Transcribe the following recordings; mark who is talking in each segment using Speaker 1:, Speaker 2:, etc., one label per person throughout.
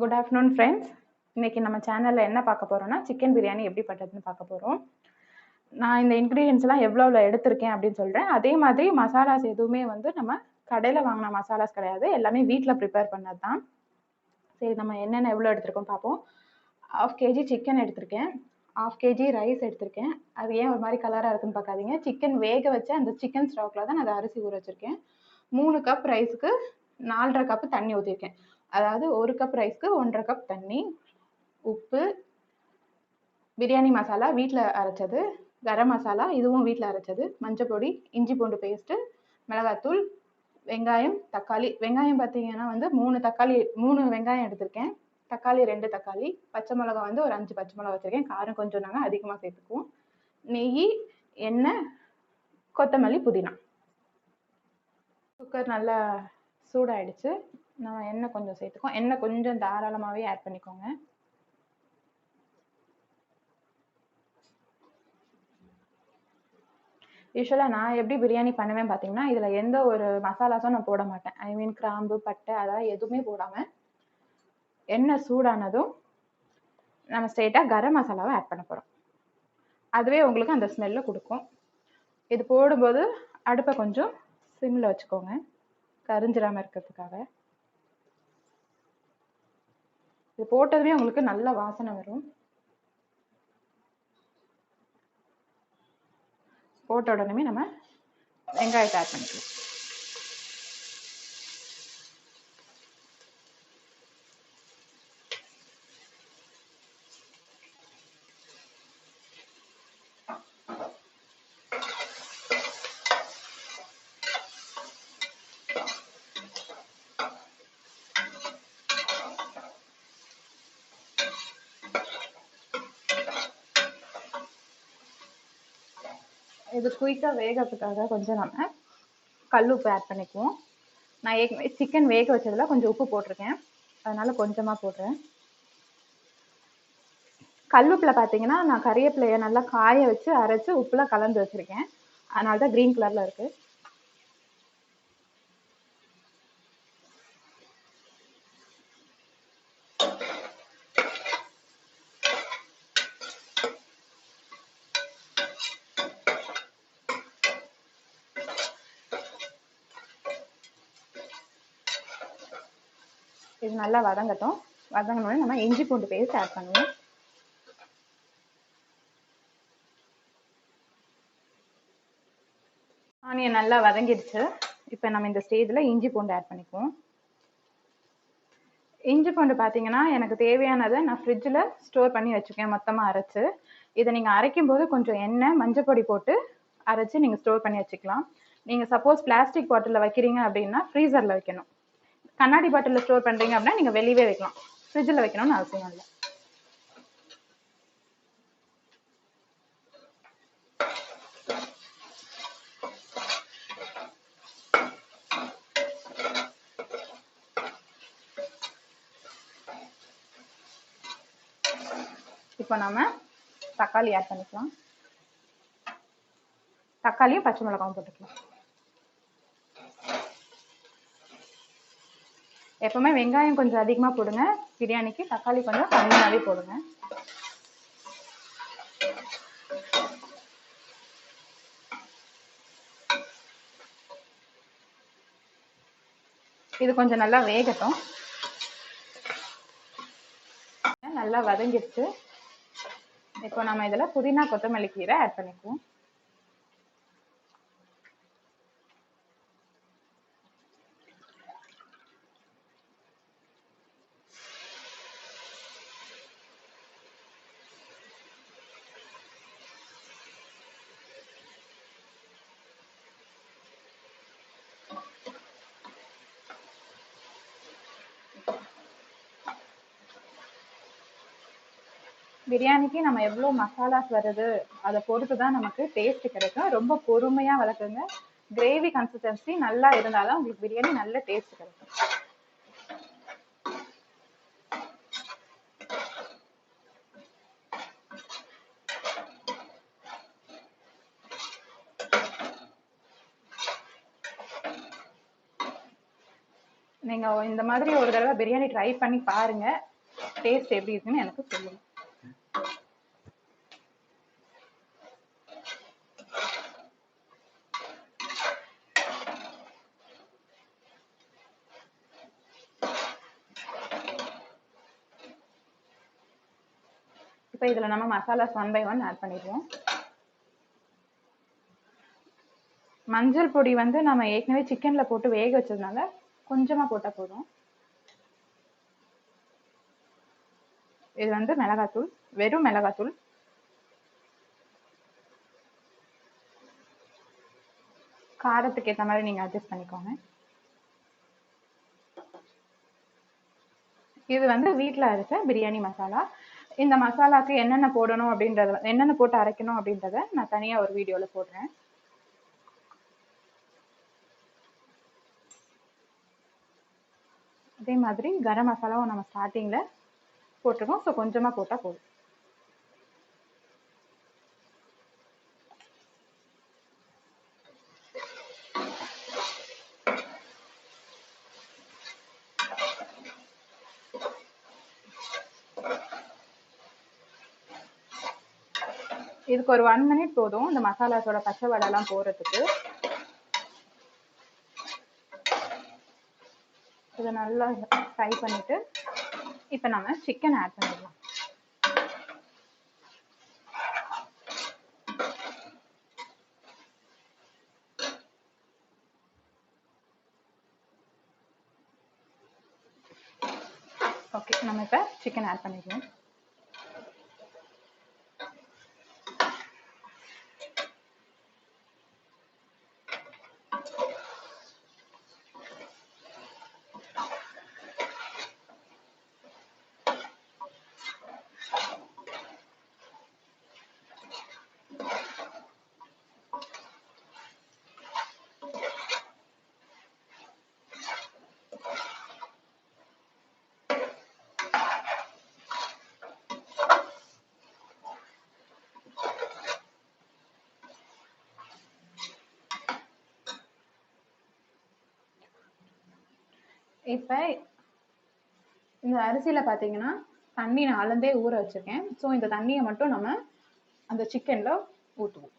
Speaker 1: Good afternoon friends. இன்னைக்கு நம்ம சேனலில் என்ன பார்க்க போகிறோம்னா சிக்கன் பிரியாணி எப்படி பண்ணுறதுன்னு பார்க்க போகிறோம். நான் இந்த இன்க்ரீடியன்ஸ்லாம் எவ்வளோ எடுத்திருக்கேன் அப்படின்னு சொல்கிறேன். அதே மாதிரி மசாலாஸ் எதுவுமே வந்து நம்ம கடையில் வாங்கின மசாலாஸ் கிடையாது, எல்லாமே வீட்டில் ப்ரிப்பேர் பண்ணது தான். சரி, நம்ம என்னென்ன எவ்வளோ எடுத்திருக்கோம் பார்ப்போம். 1/2 kg சிக்கன் எடுத்திருக்கேன், 1/2 kg ரைஸ் எடுத்திருக்கேன். அது ஏன் ஒரு மாதிரி கலராக இருக்குன்னு பார்க்காதீங்க, சிக்கன் வேக வச்சு அந்த சிக்கன் ஸ்டாக்கில் தான் நான் அரிசி ஊற வச்சுருக்கேன். 3 கப் ரைஸுக்கு 4.5 கப் தண்ணி ஊற்றிருக்கேன். அதாவது 1 கப் ரைஸ்க்கு 1.5 கப் தண்ணி, உப்பு, பிரியாணி மசாலா வீட்டில் அரைச்சது, கரம் மசாலா இதுவும் வீட்டில் அரைச்சது, மஞ்சள் பொடி, இஞ்சி பூண்டு பேஸ்ட்டு, மிளகாத்தூள், வெங்காயம், தக்காளி. வெங்காயம் பார்த்தீங்கன்னா வந்து 3 வெங்காயம் எடுத்திருக்கேன், தக்காளி 2 தக்காளி, பச்சை மிளகா வந்து ஒரு 5 பச்சை மிளகா வச்சுருக்கேன். காரம் கொஞ்சம் நாங்கள் அதிகமாக சேர்த்துக்குவோம். நெய், எண்ணெய், கொத்தமல்லி, புதினா. குக்கர் நல்லா சூடாயிடுச்சு. நம்ம எண்ணெய் கொஞ்சம் சேர்த்துக்கோம். எண்ணெய் கொஞ்சம் தாராளமாகவே ஆட் பண்ணிக்கோங்க. யூஸ்வலாக நான் எப்படி பிரியாணி பண்ணுவேன் பார்த்தீங்கன்னா, இதில் எந்த ஒரு மசாலாஸும் நான் போட மாட்டேன். ஐ மீன் கிராம்பு, பட்டை அதெல்லாம் எதுவுமே போடாமல் எண்ணெய் சூடானதும் நம்ம ஸ்ட்ரெயிட்டாக கரம் மசாலாவை ஆட் பண்ண போகிறோம். அதுவே உங்களுக்கு அந்த ஸ்மெல்லை கொடுக்கும். இது போடும்போது அடுப்பை கொஞ்சம் சிம்மில் வச்சுக்கோங்க, கரிஞ்சிடாமல் இருக்கிறதுக்காக. இது போட்டதுமே உங்களுக்கு நல்ல வாசனை வரும். போட்ட உடனே நம்ம வெங்காயத்தை ஆட் பண்ணிக்கலாம். இது குயிக்காக வேகிறதுக்காக கொஞ்சம் நம்ம கல் உப்பு ஆட் பண்ணிக்குவோம். நான் ஏற்கனவே சிக்கன் வேக வச்சதில் கொஞ்சம் உப்பு போட்டிருக்கேன், அதனால் கொஞ்சமாக போடுறேன். கல்லுப்பில் பார்த்தீங்கன்னா நான் கறிவேப்பிலையை நல்லா காய வச்சு அரைச்சி உப்புலாம் கலந்து வச்சுருக்கேன், அதனால தான் க்ரீன் கலரில் இருக்குது. இது நல்லா வதங்கட்டும். வதங்கினோடனே நம்ம இஞ்சி பூண்டு பேஸ்ட் ஆட் பண்ணுவோம். ஆனியன் நல்லா வதங்கிடுச்சு. இப்போ நம்ம இந்த ஸ்டேஜில் இஞ்சி பூண்டு ஆட் பண்ணிக்குவோம். இஞ்சி பூண்டு பார்த்தீங்கன்னா எனக்கு தேவையானதை நான் ஃப்ரிட்ஜில் ஸ்டோர் பண்ணி வச்சுருக்கேன் மொத்தமாக அரைச்சி. இதை நீங்கள் அரைக்கும் போது கொஞ்சம் எண்ணெய், மஞ்சள் பொடி போட்டு அரைச்சி நீங்கள் ஸ்டோர் பண்ணி வச்சுக்கலாம். நீங்கள் சப்போஸ் பிளாஸ்டிக் பாட்டிலில் வைக்கிறீங்க அப்படின்னா ஃப்ரீசரில் வைக்கணும். கண்ணாடி பாட்டிலில் ஸ்டோர் பண்ணுறீங்க அப்படின்னா நீங்கள் வெளியே வைக்கலாம், ஃப்ரிட்ஜில் வைக்கணும்னு அவசியம் இல்லை. இப்போ நம்ம தக்காளி ஆட் பண்ணிக்கலாம். தக்காளியும் பச்சை மிளகாவும் போட்டுக்கலாம். எப்பவுமே வெங்காயம் கொஞ்சம் அதிகமாக போடுங்க பிரியாணிக்கு, தக்காளி கொஞ்சம் கம்மியாகவே போடுங்க. இது கொஞ்சம் நல்லா வேகட்டும். நல்லா வதங்கிடுச்சு. இப்போ நம்ம இதில் புதினா, கொத்தமல்லி கீரை ஆட் பண்ணிக்குவோம். பிரியாணிக்கு நம்ம எவ்வளோ மசாலாஸ் வருது அதை பொறுத்து தான் நமக்கு டேஸ்ட் கிடைக்கும். ரொம்ப பொறுமையாக வளர்க்குங்க. கிரேவி கன்சிஸ்டன்சி நல்லா இருந்தால் தான் உங்களுக்கு பிரியாணி நல்ல டேஸ்ட் கிடைக்கும். நீங்க இந்த மாதிரி ஒரு தடவை பிரியாணி ட்ரை பண்ணி பாருங்க, டேஸ்ட் எப்படி இருக்குன்னு எனக்கு சொல்லுங்க. இப்போ இதுல நம்ம மசாலாஸ் 1 by 1 ஆட் பண்ணிடுவோம். மஞ்சள் பொடி வந்து நம்ம ஏற்கனவே சிக்கன்ல போட்டு வேக வச்சதுனால கொஞ்சமா போட்டா போதும். இது வந்து மிளகாத்தூள், வெறும் மிளகாத்தூள். காரத்துக்கு ஏற்ற மாதிரி நீங்க அட்ஜஸ்ட் பண்ணிக்கோங்க. இது வந்து வீட்டில் அரைச்ச பிரியாணி மசாலா. இந்த மசாலாக்கு என்னென்ன போடணும் அப்படின்றத, என்னென்ன போட்டு அரைக்கணும் அப்படின்றத நான் தனியாக ஒரு வீடியோவில் போடுறேன். அதே மாதிரி கரம் மசாலாவும் நம்ம ஸ்டார்டிங்கில் போட்டிருக்கோம். ஸோ கொஞ்சமாக போட்டால் போதும். இதுக்கு ஒரு 1 minute போதும் இந்த மசாலாஸோட பச்சை வடைலாம் போகிறதுக்கு. இதை நல்லா ஃப்ரை பண்ணிட்டு இப்போ நம்ம சிக்கன் ஆட் பண்ணிடலாம். ஓகே, நம்ம இப்போ சிக்கன் ஆட் பண்ணிடுவோம். இப்போ இந்த அரிசியில் பார்த்தீங்கன்னா தண்ணி நான் அளந்தே ஊற வச்சுருக்கேன். ஸோ இந்த தண்ணியை மட்டும் நம்ம அந்த சிக்கனில் ஊற்றுவோம்.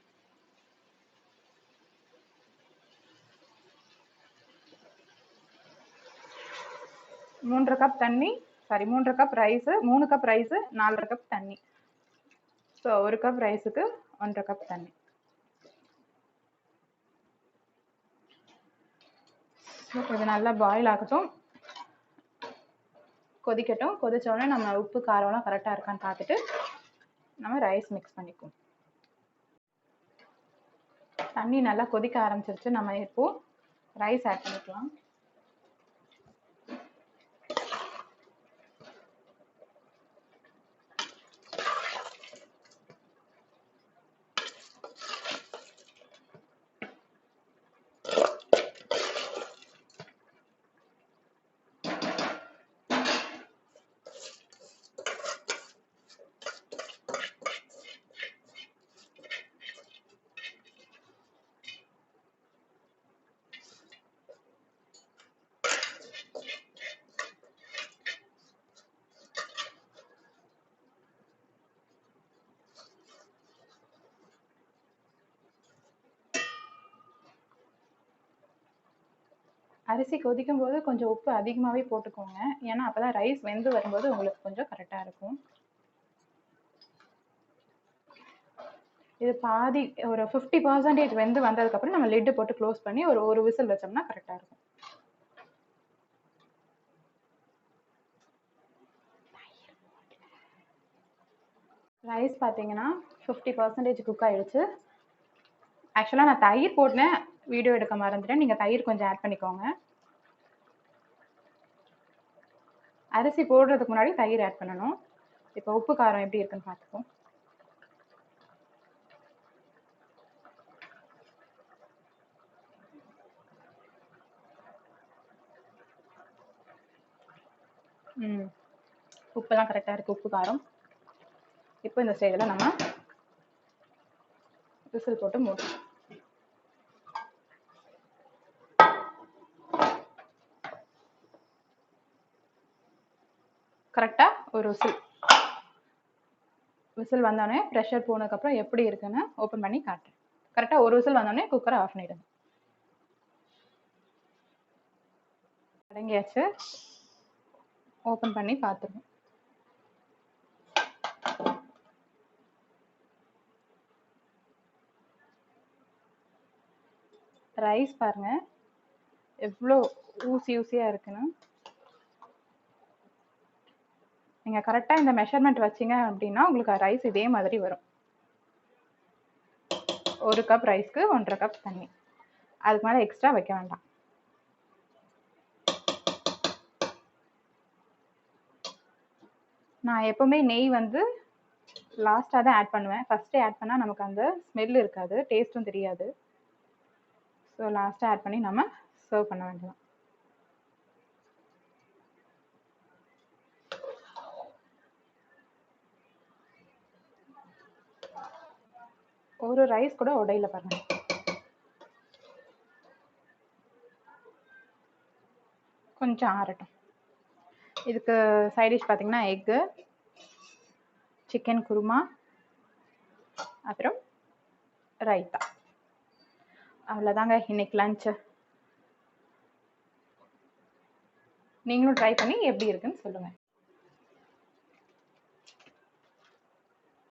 Speaker 1: 3 கப் தண்ணி, sorry 3 cup rice, 3 cup rice, 4 cup தண்ணி. ஸோ 1 கப் ரைஸுக்கு 1 கப் தண்ணி. இது நல்லா பாயில் ஆகட்டும், கொதிக்கட்டும். கொதிச்சோடனே நம்ம உப்பு காரம்லாம் கரெக்டாக இருக்கான்னு பார்த்துட்டு நம்ம ரைஸ் மிக்ஸ் பண்ணிக்குவோம். தண்ணி நல்லா கொதிக்க ஆரம்பிச்சிருச்சு. நம்ம இப்போ ரைஸ் ஆட் பண்ணிக்கலாம். அரிசி கொதிக்கும் போது கொஞ்சம் உப்பு அதிகமாகவே போட்டுக்கோங்க. ஏன்னா அப்போ தான் ரைஸ் வெந்து வரும்போது உங்களுக்கு கொஞ்சம் கரெக்டாக இருக்கும். இது பாதி ஒரு 50% வெந்து வந்ததுக்கப்புறம் நம்ம லிட்டு போட்டு க்ளோஸ் பண்ணி ஒரு விசில் வச்சோம்னா கரெக்டாக இருக்கும். ரைஸ் பார்த்தீங்கன்னா 50% குக் ஆகிடுச்சு. ஆக்சுவலாக நான் தயிர் போட்டேன், வீடியோ எடுக்க மறந்துட்டேன். நீங்கள் தயிர் கொஞ்சம் ஆட் பண்ணிக்கோங்க. அரிசி போடுறதுக்கு முன்னாடி தயிர் ஆட் பண்ணணும். இப்போ உப்பு காரம் எப்படி இருக்குன்னு பார்த்துப்போம். உப்புலாம் கரெக்டாக இருக்குது, உப்பு காரம். இப்போ இந்த ஸ்டேஜில் நம்ம விசில் போட்டு மூடணும். கரெக்டாக ஒரு விசில் வந்தோடனே ப்ரெஷர் போனதுக்கப்புறம் எப்படி இருக்குன்னு ஓப்பன் பண்ணி காட்டுறேன். கரெக்டாக ஒரு விசில் வந்தோடனே குக்கரை ஆஃப் பண்ணிடுங்க. அடங்கியாச்சு. ஓப்பன் பண்ணி பார்த்துருங்க. ரைஸ் பாருங்க எவ்வளோ ஊசியாக இருக்குன்னு. நீங்கள் கரெக்டாக இந்த மெஷர்மெண்ட் வச்சிங்க அப்படின்னா உங்களுக்கு ரைஸ் இதே மாதிரி வரும். 1 கப் ரைஸ்க்கு 1.5 கப் தண்ணி. அதுக்கு மேலே எக்ஸ்ட்ரா வைக்க வேண்டாம். நான் எப்போவுமே நெய் வந்து லாஸ்ட்டாக தான் ஆட் பண்ணுவேன். ஃபஸ்ட்டு ஆட் பண்ணால் நமக்கு அந்த ஸ்மெல் இருக்காது, டேஸ்ட்டும் தெரியாது. ஸோ லாஸ்ட்டாக ஆட் பண்ணி நம்ம சர்வ் பண்ண வேண்டியதான். ஒரு ரைஸ் கூட உடையில பாருங்க. கொஞ்சம் ஆறட்டும். இதுக்கு சைட் டிஷ் பார்த்தீங்கன்னா எக்கு, சிக்கன் குருமா, அப்புறம் ரைத்தா. அவ்வளோதாங்க இன்னைக்கு லஞ்சு. நீங்களும் ட்ரை பண்ணி எப்படி இருக்குன்னு சொல்லுங்கள்.